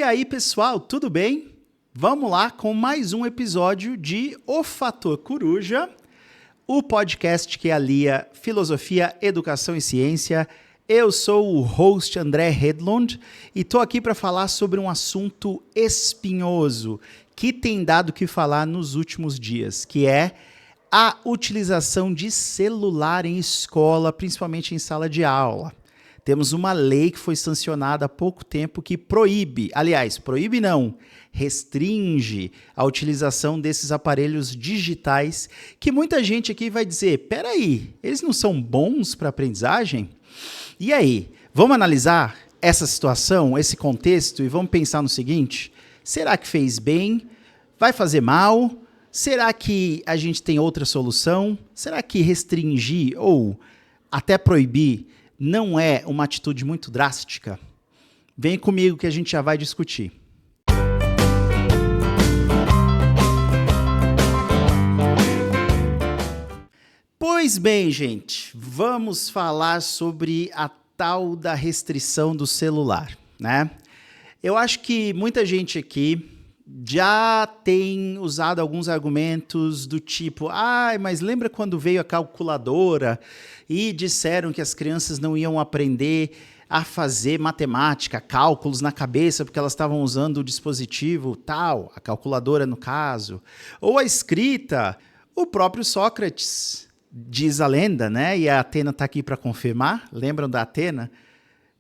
aí, pessoal, tudo bem? Vamos lá com mais um episódio de O Fator Coruja, o podcast que alia filosofia, educação e ciência. Eu sou o host André Hedlund e estou aqui para falar sobre um assunto espinhoso que tem dado o que falar nos últimos dias, que é a utilização de celular em escola, principalmente em sala de aula. Temos uma lei que foi sancionada há pouco tempo que proíbe não, restringe a utilização desses aparelhos digitais, que muita gente aqui vai dizer, peraí, eles não são bons para aprendizagem? E aí, vamos analisar essa situação, esse contexto e vamos pensar no seguinte, será que fez bem? Vai fazer mal? Será que a gente tem outra solução? Será que restringir ou até proibir não é uma atitude muito drástica? Vem comigo que a gente já vai discutir. Pois bem, gente, vamos falar sobre a tal da restrição do celular, né? Eu acho que muita gente aqui já tem usado alguns argumentos do tipo, mas lembra quando veio a calculadora e disseram que as crianças não iam aprender a fazer matemática, cálculos na cabeça, porque elas estavam usando o dispositivo tal, a calculadora no caso, ou a escrita. O próprio Sócrates, diz a lenda, né? E a Atena está aqui para confirmar, lembram da Atena?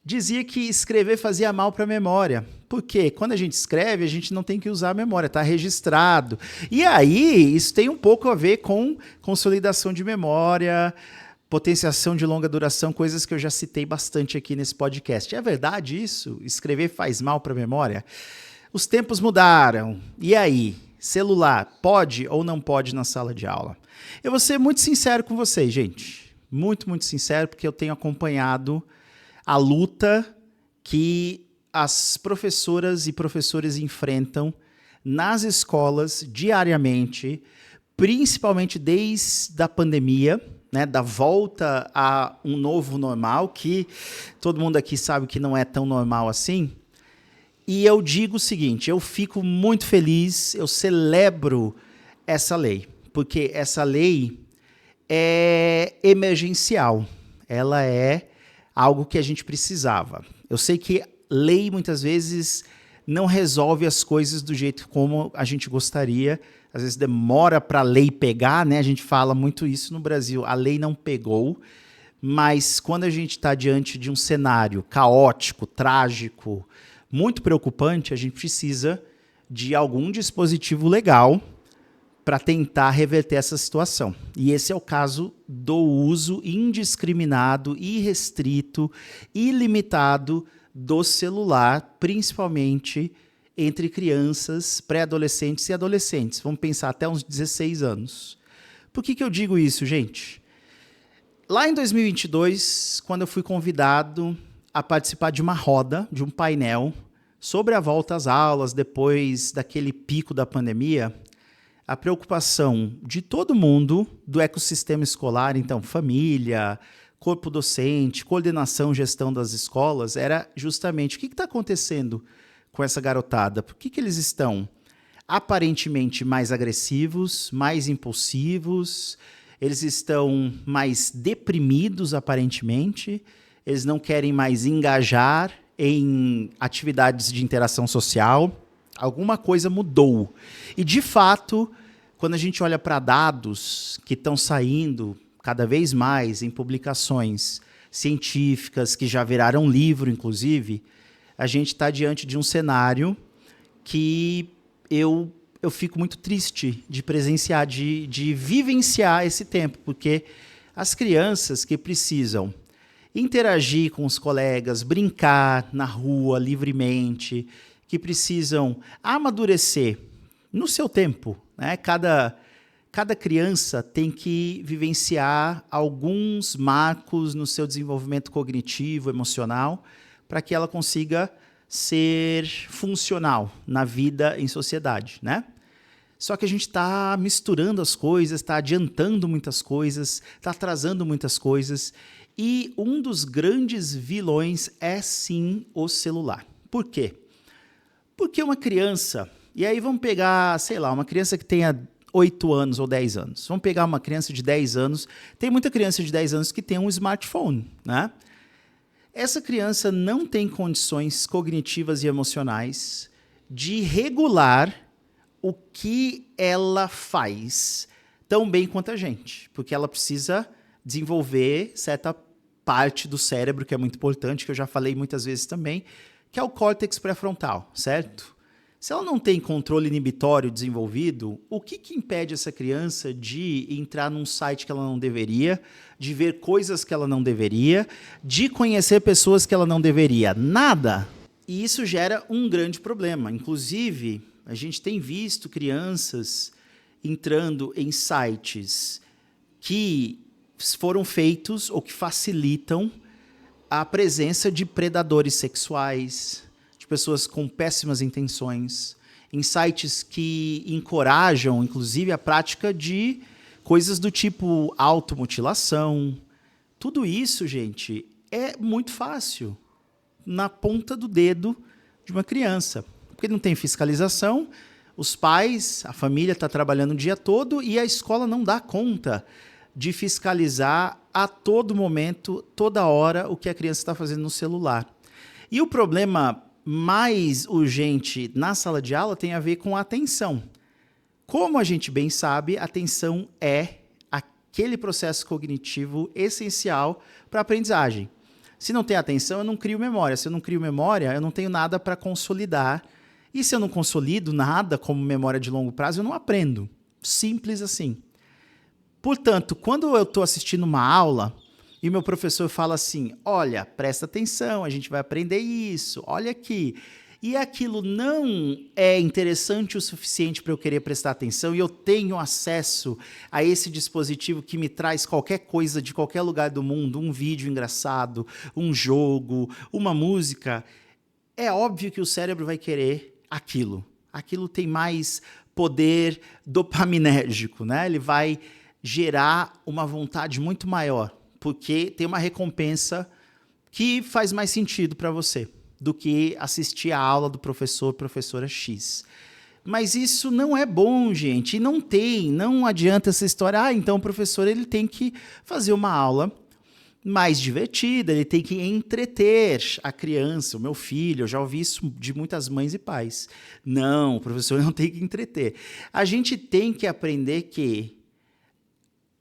Dizia que escrever fazia mal para a memória. Porque quando a gente escreve, a gente não tem que usar a memória, está registrado. E aí, isso tem um pouco a ver com consolidação de memória, potenciação de longa duração, coisas que eu já citei bastante aqui nesse podcast. É verdade isso? Escrever faz mal para a memória? Os tempos mudaram. E aí? Celular pode ou não pode na sala de aula? Eu vou ser muito sincero com vocês, gente. Muito, muito sincero, porque eu tenho acompanhado a luta que as professoras e professores enfrentam nas escolas diariamente, principalmente desde a pandemia, né, da volta a um novo normal, que todo mundo aqui sabe que não é tão normal assim. E eu digo o seguinte, eu fico muito feliz, eu celebro essa lei, porque essa lei é emergencial, ela é algo que a gente precisava. Eu sei que lei, muitas vezes, não resolve as coisas do jeito como a gente gostaria. Às vezes demora para a lei pegar, né? A gente fala muito isso no Brasil. A lei não pegou, mas quando a gente está diante de um cenário caótico, trágico, muito preocupante, a gente precisa de algum dispositivo legal para tentar reverter essa situação. E esse é o caso do uso indiscriminado, irrestrito, ilimitado do celular, principalmente entre crianças, pré-adolescentes e adolescentes. Vamos pensar até uns 16 anos. Por que eu digo isso, gente? Lá em 2022, quando eu fui convidado a participar de uma roda, de um painel, sobre a volta às aulas, depois daquele pico da pandemia, a preocupação de todo mundo do ecossistema escolar, então família, corpo docente, coordenação, gestão das escolas, era justamente o que está acontecendo com essa garotada? Por que eles estão aparentemente mais agressivos, mais impulsivos, eles estão mais deprimidos aparentemente, eles não querem mais engajar em atividades de interação social. Alguma coisa mudou. E, de fato, quando a gente olha para dados que estão saindo cada vez mais em publicações científicas, que já viraram livro, inclusive, a gente está diante de um cenário que eu fico muito triste de presenciar, de vivenciar esse tempo, porque as crianças que precisam interagir com os colegas, brincar na rua livremente, que precisam amadurecer no seu tempo, né? Cada criança tem que vivenciar alguns marcos no seu desenvolvimento cognitivo, emocional, para que ela consiga ser funcional na vida em sociedade, né? Só que a gente está misturando as coisas, está adiantando muitas coisas, está atrasando muitas coisas, e um dos grandes vilões é sim o celular. Por quê? Porque uma criança, e aí vamos pegar, sei lá, uma criança que tenha 8 anos ou 10 anos. Vamos pegar uma criança de 10 anos. Tem muita criança de 10 anos que tem um smartphone, né? Essa criança não tem condições cognitivas e emocionais de regular o que ela faz tão bem quanto a gente, porque ela precisa desenvolver certa parte do cérebro que é muito importante, que eu já falei muitas vezes também, que é o córtex pré-frontal, certo? Se ela não tem controle inibitório desenvolvido, o que impede essa criança de entrar num site que ela não deveria, de ver coisas que ela não deveria, de conhecer pessoas que ela não deveria? Nada! E isso gera um grande problema. Inclusive, a gente tem visto crianças entrando em sites que foram feitos ou que facilitam a presença de predadores sexuais, de pessoas com péssimas intenções, em sites que encorajam, inclusive, a prática de coisas do tipo automutilação. Tudo isso, gente, é muito fácil na ponta do dedo de uma criança. Porque não tem fiscalização, os pais, a família está trabalhando o dia todo e a escola não dá conta de fiscalizar a todo momento, toda hora, o que a criança está fazendo no celular. E o problema mais urgente na sala de aula tem a ver com a atenção. Como a gente bem sabe, a atenção é aquele processo cognitivo essencial para a aprendizagem. Se não tem atenção, eu não crio memória. Se eu não crio memória, eu não tenho nada para consolidar. E se eu não consolido nada como memória de longo prazo, eu não aprendo. Simples assim. Portanto, quando eu estou assistindo uma aula e o meu professor fala assim, olha, presta atenção, a gente vai aprender isso, olha aqui. E aquilo não é interessante o suficiente para eu querer prestar atenção e eu tenho acesso a esse dispositivo que me traz qualquer coisa de qualquer lugar do mundo, um vídeo engraçado, um jogo, uma música, é óbvio que o cérebro vai querer aquilo. Aquilo tem mais poder dopaminérgico, né? Ele vai gerar uma vontade muito maior, porque tem uma recompensa que faz mais sentido para você do que assistir a aula do professor, professora X. Mas isso não é bom, gente, e não adianta essa história, então o professor ele tem que fazer uma aula mais divertida, ele tem que entreter a criança, o meu filho, eu já ouvi isso de muitas mães e pais. Não, o professor não tem que entreter. A gente tem que aprender que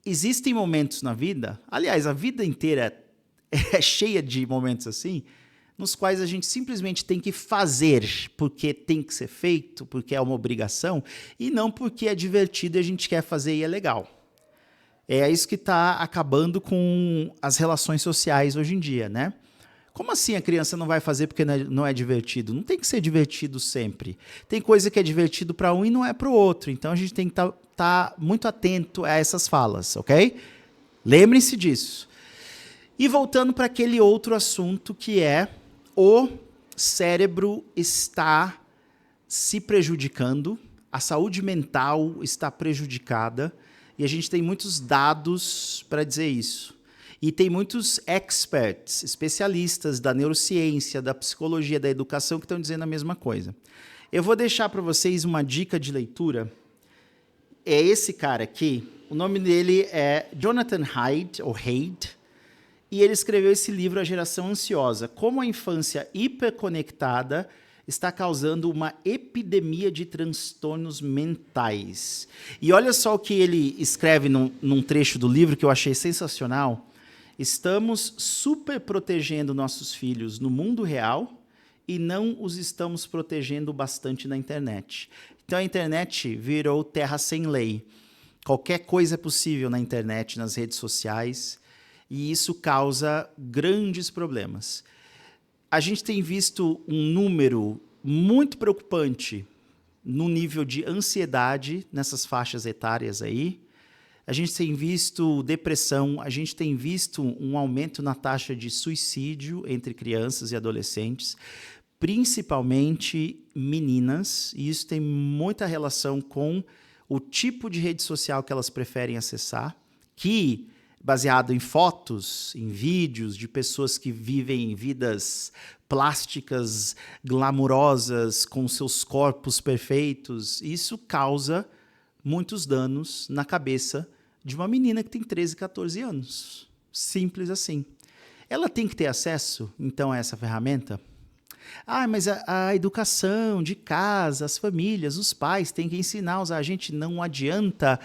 existem momentos na vida, aliás, a vida inteira é cheia de momentos assim, nos quais a gente simplesmente tem que fazer porque tem que ser feito, porque é uma obrigação, e não porque é divertido e a gente quer fazer e é legal. É isso que está acabando com as relações sociais hoje em dia, né? Como assim a criança não vai fazer porque não é divertido? Não tem que ser divertido sempre. Tem coisa que é divertido para um e não é para o outro. Então a gente tem que estar muito atento a essas falas, ok? Lembrem-se disso. E voltando para aquele outro assunto que é o cérebro está se prejudicando, a saúde mental está prejudicada e a gente tem muitos dados para dizer isso. E tem muitos experts, especialistas da neurociência, da psicologia, da educação que estão dizendo a mesma coisa. Eu vou deixar para vocês uma dica de leitura. É esse cara aqui, o nome dele é Jonathan Haidt, e ele escreveu esse livro, A Geração Ansiosa, como a infância hiperconectada está causando uma epidemia de transtornos mentais. E olha só o que ele escreve num trecho do livro que eu achei sensacional. Estamos super protegendo nossos filhos no mundo real e não os estamos protegendo bastante na internet. Então a internet virou terra sem lei. Qualquer coisa é possível na internet, nas redes sociais, e isso causa grandes problemas. A gente tem visto um número muito preocupante no nível de ansiedade nessas faixas etárias aí. A gente tem visto depressão, a gente tem visto um aumento na taxa de suicídio entre crianças e adolescentes, principalmente meninas, e isso tem muita relação com o tipo de rede social que elas preferem acessar, que baseado em fotos, em vídeos de pessoas que vivem vidas plásticas, glamourosas, com seus corpos perfeitos. Isso causa muitos danos na cabeça de uma menina que tem 13, 14 anos. Simples assim. Ela tem que ter acesso, então, a essa ferramenta? Mas a educação de casa, as famílias, os pais têm que ensinar a usar. A gente não adianta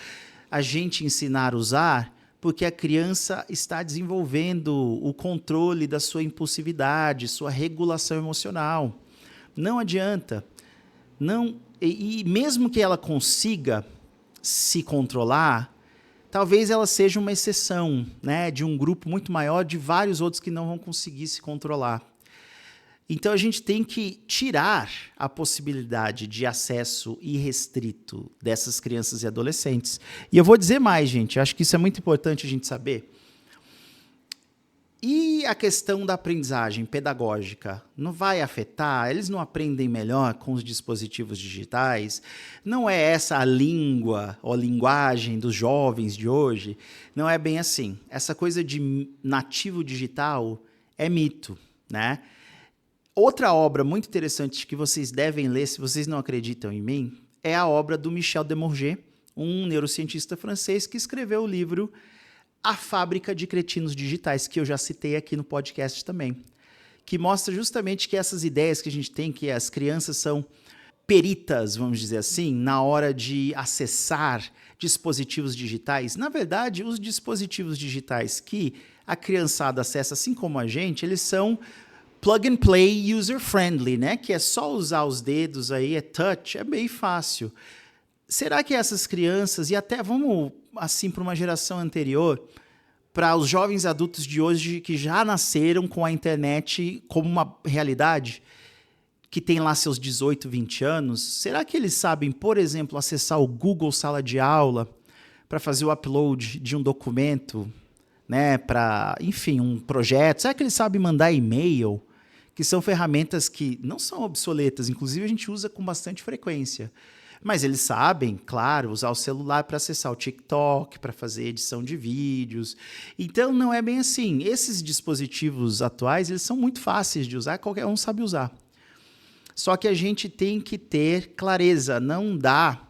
a gente ensinar a usar, porque a criança está desenvolvendo o controle da sua impulsividade, sua regulação emocional. Não adianta. Não, e mesmo que ela consiga se controlar, talvez ela seja uma exceção, né, de um grupo muito maior de vários outros que não vão conseguir se controlar. Então, a gente tem que tirar a possibilidade de acesso irrestrito dessas crianças e adolescentes. E eu vou dizer mais, gente, acho que isso é muito importante a gente saber. E a questão da aprendizagem pedagógica não vai afetar? Eles não aprendem melhor com os dispositivos digitais? Não é essa a língua ou a linguagem dos jovens de hoje? Não é bem assim. Essa coisa de nativo digital é mito, né? Outra obra muito interessante que vocês devem ler, se vocês não acreditam em mim, é a obra do Michel Desmourget, um neurocientista francês que escreveu o livro A Fábrica de Cretinos Digitais, que eu já citei aqui no podcast também, que mostra justamente que essas ideias que a gente tem, que as crianças são peritas, vamos dizer assim, na hora de acessar dispositivos digitais. Na verdade, os dispositivos digitais que a criançada acessa, assim como a gente, eles são plug and play user-friendly, né? Que é só usar os dedos aí, é touch, é bem fácil. Será que essas crianças, e até vamos assim para uma geração anterior, para os jovens adultos de hoje que já nasceram com a internet como uma realidade, que tem lá seus 18, 20 anos, será que eles sabem, por exemplo, acessar o Google Sala de Aula para fazer o upload de um documento, né, para, enfim, um projeto? Será que eles sabem mandar e-mail? Que são ferramentas que não são obsoletas, inclusive a gente usa com bastante frequência. Mas eles sabem, claro, usar o celular para acessar o TikTok, para fazer edição de vídeos. Então, não é bem assim. Esses dispositivos atuais, eles são muito fáceis de usar, qualquer um sabe usar. Só que a gente tem que ter clareza, não dá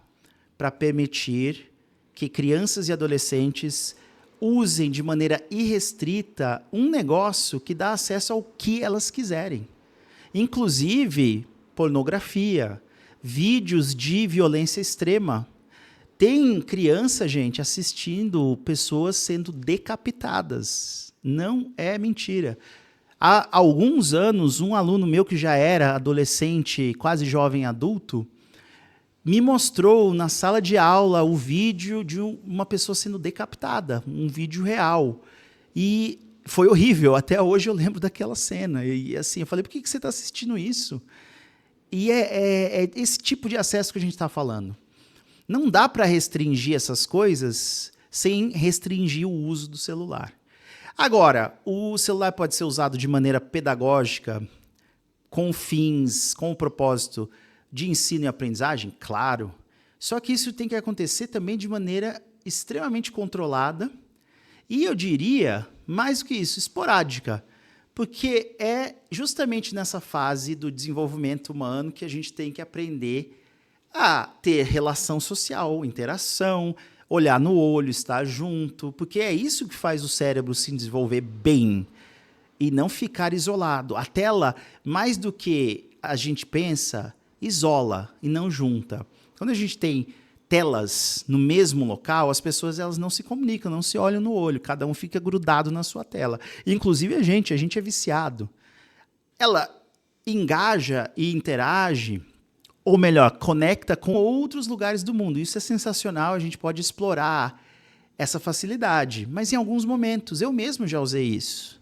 para permitir que crianças e adolescentes usem de maneira irrestrita um negócio que dá acesso ao que elas quiserem. Inclusive, pornografia, vídeos de violência extrema. Tem criança, gente, assistindo pessoas sendo decapitadas. Não é mentira. Há alguns anos, um aluno meu que já era adolescente, quase jovem adulto, me mostrou na sala de aula o vídeo de uma pessoa sendo decapitada, um vídeo real. E foi horrível, até hoje eu lembro daquela cena. E assim, eu falei, por que você está assistindo isso? E é esse tipo de acesso que a gente está falando. Não dá para restringir essas coisas sem restringir o uso do celular. Agora, o celular pode ser usado de maneira pedagógica, com fins, com o propósito de ensino e aprendizagem? Claro. Só que isso tem que acontecer também de maneira extremamente controlada e, eu diria, mais do que isso, esporádica. Porque é justamente nessa fase do desenvolvimento humano que a gente tem que aprender a ter relação social, interação, olhar no olho, estar junto, porque é isso que faz o cérebro se desenvolver bem e não ficar isolado. A tela, mais do que a gente pensa, isola e não junta. Quando a gente tem telas no mesmo local, as pessoas elas não se comunicam, não se olham no olho, cada um fica grudado na sua tela. Inclusive a gente é viciado. Ela engaja e interage, ou melhor, conecta com outros lugares do mundo. Isso é sensacional, a gente pode explorar essa facilidade. Mas em alguns momentos, eu mesmo já usei isso.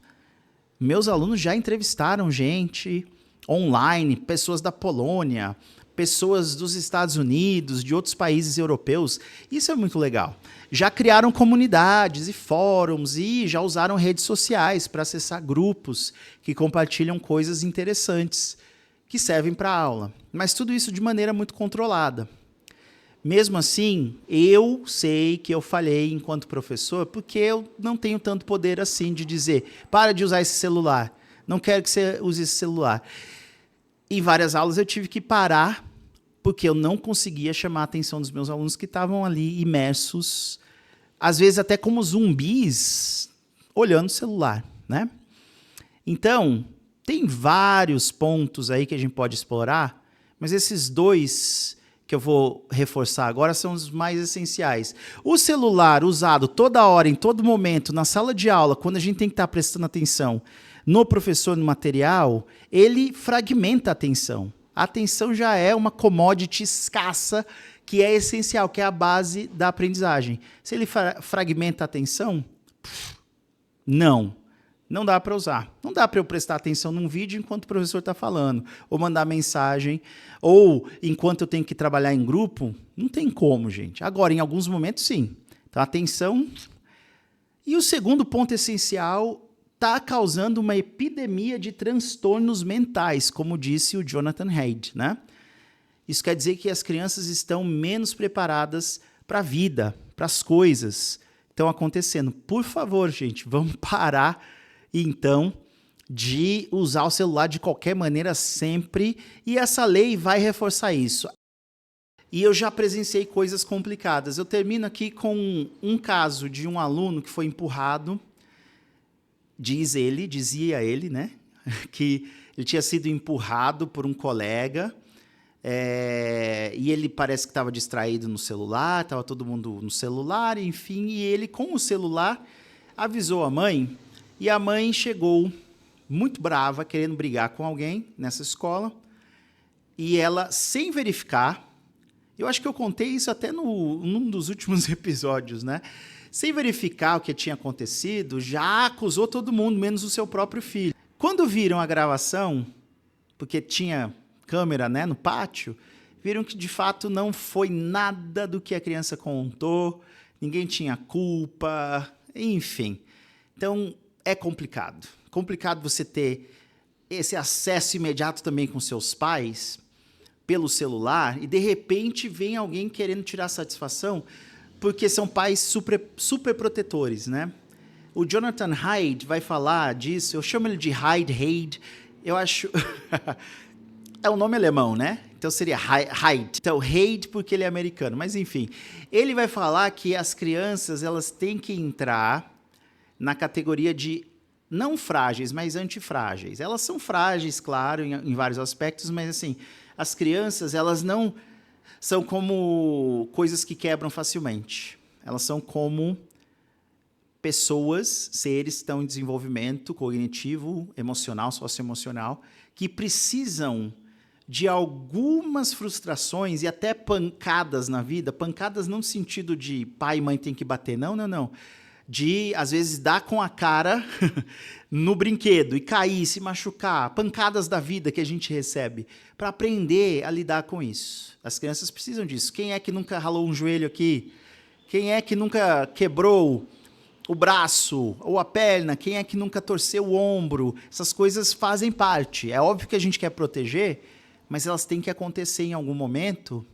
Meus alunos já entrevistaram gente online, pessoas da Polônia, pessoas dos Estados Unidos, de outros países europeus. Isso é muito legal. Já criaram comunidades e fóruns e já usaram redes sociais para acessar grupos que compartilham coisas interessantes que servem para a aula. Mas tudo isso de maneira muito controlada. Mesmo assim, eu sei que eu falhei enquanto professor, porque eu não tenho tanto poder assim de dizer, para de usar esse celular, não quero que você use esse celular. Em várias aulas eu tive que parar, porque eu não conseguia chamar a atenção dos meus alunos que estavam ali imersos, às vezes até como zumbis, olhando o celular, né? Então, tem vários pontos aí que a gente pode explorar, mas esses dois que eu vou reforçar agora são os mais essenciais. O celular usado toda hora, em todo momento, na sala de aula, quando a gente tem que estar prestando atenção no professor, no material, ele fragmenta a atenção. A atenção já é uma commodity escassa que é essencial, que é a base da aprendizagem. Se ele fragmenta a atenção, não dá para usar. Não dá para eu prestar atenção num vídeo enquanto o professor está falando, ou mandar mensagem, ou enquanto eu tenho que trabalhar em grupo. Não tem como, gente. Agora, em alguns momentos, sim. Então, atenção. E o segundo ponto essencial está causando uma epidemia de transtornos mentais, como disse o Jonathan Haidt, né? Isso quer dizer que as crianças estão menos preparadas para a vida, para as coisas que estão acontecendo. Por favor, gente, vamos parar, então, de usar o celular de qualquer maneira sempre, e essa lei vai reforçar isso. E eu já presenciei coisas complicadas. Eu termino aqui com um caso de um aluno que foi empurrado, dizia ele, né, que ele tinha sido empurrado por um colega, e ele parece que estava distraído no celular, estava todo mundo no celular, enfim, e ele, com o celular, avisou a mãe, e a mãe chegou muito brava, querendo brigar com alguém nessa escola, e ela, sem verificar, eu acho que eu contei isso até num dos últimos episódios, né? Sem verificar o que tinha acontecido, já acusou todo mundo, menos o seu próprio filho. Quando viram a gravação, porque tinha câmera, né, no pátio, viram que de fato não foi nada do que a criança contou, ninguém tinha culpa, enfim. Então, é complicado. Complicado você ter esse acesso imediato também com seus pais, pelo celular, e de repente vem alguém querendo tirar satisfação, porque são pais super protetores, né? O Jonathan Haidt vai falar disso, eu chamo ele de Haidt, eu acho... é um nome alemão, né? Então seria Haidt. Então, Haidt porque ele é americano, mas enfim. Ele vai falar que as crianças, elas têm que entrar na categoria de não frágeis, mas antifrágeis. Elas são frágeis, claro, em vários aspectos, mas assim, as crianças, elas não são como coisas que quebram facilmente. Elas são como pessoas, seres que estão em desenvolvimento cognitivo, emocional, socioemocional, que precisam de algumas frustrações e até pancadas na vida, pancadas não no sentido de pai e mãe tem que bater, não. De, às vezes, dar com a cara no brinquedo e cair, se machucar, pancadas da vida que a gente recebe, para aprender a lidar com isso. As crianças precisam disso. Quem é que nunca ralou um joelho aqui? Quem é que nunca quebrou o braço ou a perna? Quem é que nunca torceu o ombro? Essas coisas fazem parte. É óbvio que a gente quer proteger, mas elas têm que acontecer em algum momento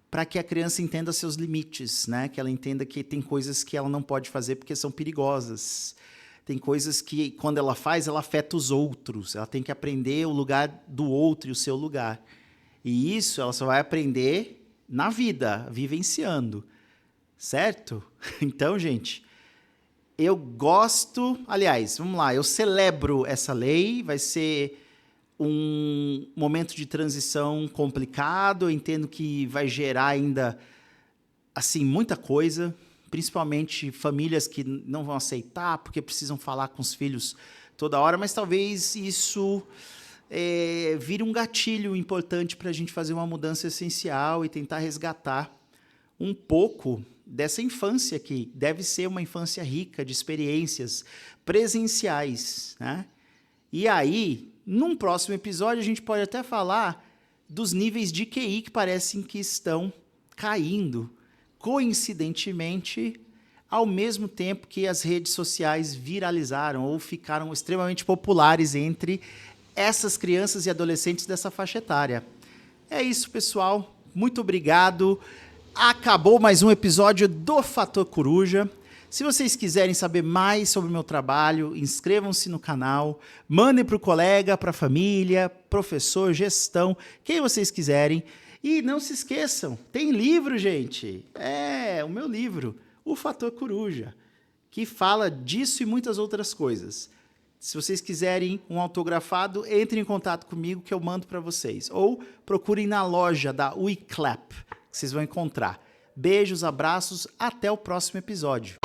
para que a criança entenda seus limites, né? Que ela entenda que tem coisas que ela não pode fazer porque são perigosas. Tem coisas que, quando ela faz, ela afeta os outros. Ela tem que aprender o lugar do outro e o seu lugar. E isso ela só vai aprender na vida, vivenciando. Certo? Então, gente, eu gosto... Aliás, vamos lá, eu celebro essa lei, vai ser um momento de transição complicado, eu entendo que vai gerar ainda, assim, muita coisa, principalmente famílias que não vão aceitar porque precisam falar com os filhos toda hora, mas talvez isso vire um gatilho importante para a gente fazer uma mudança essencial e tentar resgatar um pouco dessa infância que deve ser uma infância rica de experiências presenciais, né? E aí, num próximo episódio, a gente pode até falar dos níveis de QI que parecem que estão caindo, coincidentemente, ao mesmo tempo que as redes sociais viralizaram ou ficaram extremamente populares entre essas crianças e adolescentes dessa faixa etária. É isso, pessoal. Muito obrigado. Acabou mais um episódio do Fator Coruja. Se vocês quiserem saber mais sobre o meu trabalho, inscrevam-se no canal, mandem para o colega, para a família, professor, gestão, quem vocês quiserem. E não se esqueçam, tem livro, gente. O meu livro, O Fator Coruja, que fala disso e muitas outras coisas. Se vocês quiserem um autografado, entrem em contato comigo que eu mando para vocês. Ou procurem na loja da WeClap, que vocês vão encontrar. Beijos, abraços, até o próximo episódio.